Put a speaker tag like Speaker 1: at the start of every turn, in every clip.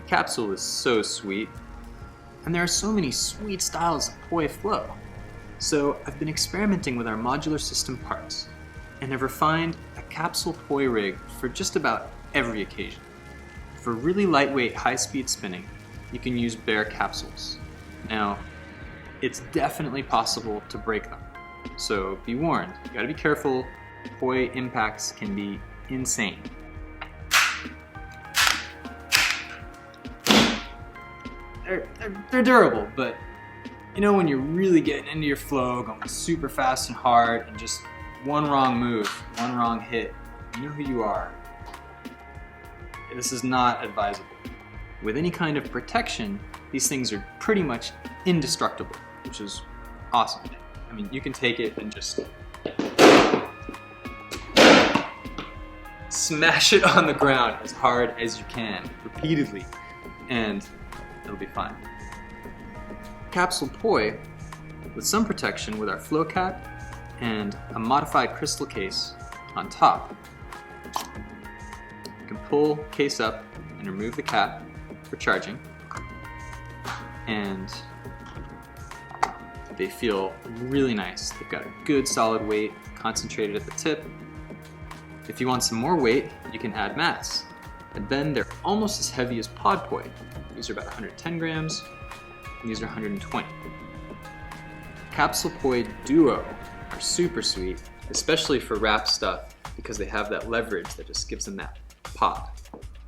Speaker 1: capsule is so sweet, and there are so many sweet styles of poi flow. So I've been experimenting with our modular system parts, and have refined a capsule poi rig for just about every occasion. For really lightweight, high-speed spinning, you can use bare capsules. Now, it's definitely possible to break them, so be warned, you gotta be careful. Poi impacts can be insane. They're durable, but you know when you're really getting into your flow, going super fast and hard, and just one wrong move, one wrong hit, you know who you are. This is not advisable. With any kind of protection, these things are pretty much indestructible, which is awesome. I mean, you can take it and just smash it on the ground as hard as you can, repeatedly, and it'll be fine. Capsule poi, with some protection with our flow cap and a modified crystal case on top. You can pull case up and remove the cap for charging, and they feel really nice. They've got a good solid weight, concentrated at the tip. If you want some more weight, you can add mass, and then they're almost as heavy as podpoi. These are about 110 grams, and these are 120. Capsule poi duo are super sweet, especially for wrap stuff, because they have that leverage that just gives them that pop.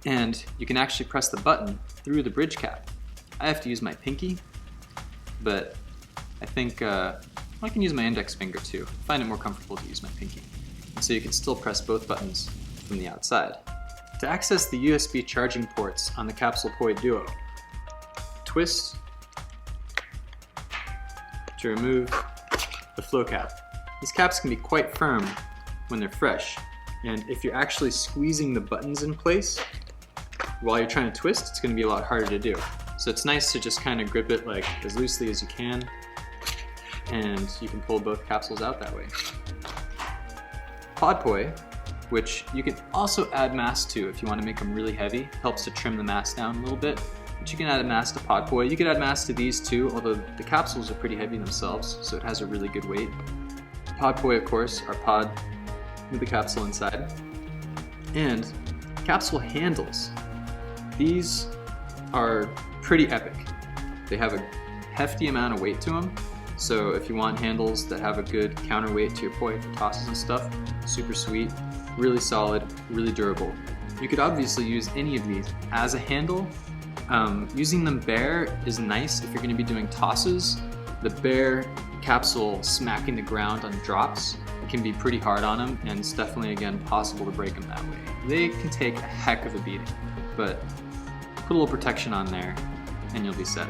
Speaker 1: And you can actually press the button through the bridge cap. I have to use my pinky, but I think I can use my index finger too. I find it more comfortable to use my pinky. And so you can still press both buttons from the outside. To access the USB charging ports on the Capsule poi duo, twist to remove the flow cap. These caps can be quite firm when they're fresh, and if you're actually squeezing the buttons in place while you're trying to twist, it's going to be a lot harder to do. So it's nice to just kind of grip it like as loosely as you can, and you can pull both capsules out that way. Podpoi, which you can also add mass to if you want to make them really heavy, helps to trim the mass down a little bit. But you can add a mass to podpoi. You could add mass to these too, although the capsules are pretty heavy themselves, so it has a really good weight. Podpoi, of course, are pod with the capsule inside. And capsule handles. These are pretty epic. They have a hefty amount of weight to them, so if you want handles that have a good counterweight to your poi for tosses and stuff, super sweet, really solid, really durable. You could obviously use any of these as a handle. Using them bare is nice if you're going to be doing tosses. The bare capsule smacking the ground on drops can be pretty hard on them, and it's definitely, again, possible to break them that way. They can take a heck of a beating, but put a little protection on there and you'll be set.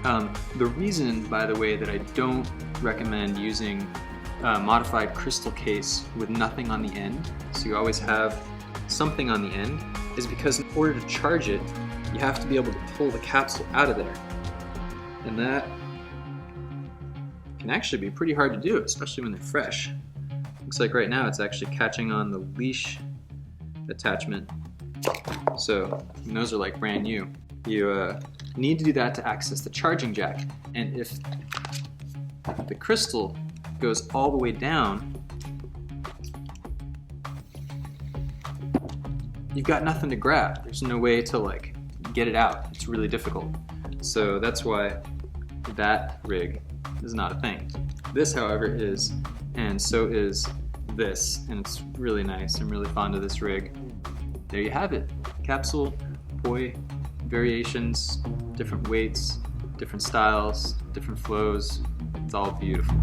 Speaker 1: The reason, by the way, that I don't recommend using a modified crystal case with nothing on the end, so you always have something on the end, is because in order to charge it, you have to be able to pull the capsule out of there. And that can actually be pretty hard to do, especially when they're fresh. Looks like right now it's actually catching on the leash attachment. So those are like brand new. You need to do that to access the charging jack. And if the crystal goes all the way down, you've got nothing to grab. There's no way to like get it out. It's really difficult. So that's why that rig is not a thing. This, however, is, and so is this, and it's really nice. I'm really fond of this rig. There you have it. Capsule poi variations, different weights, different styles, different flows. It's all beautiful.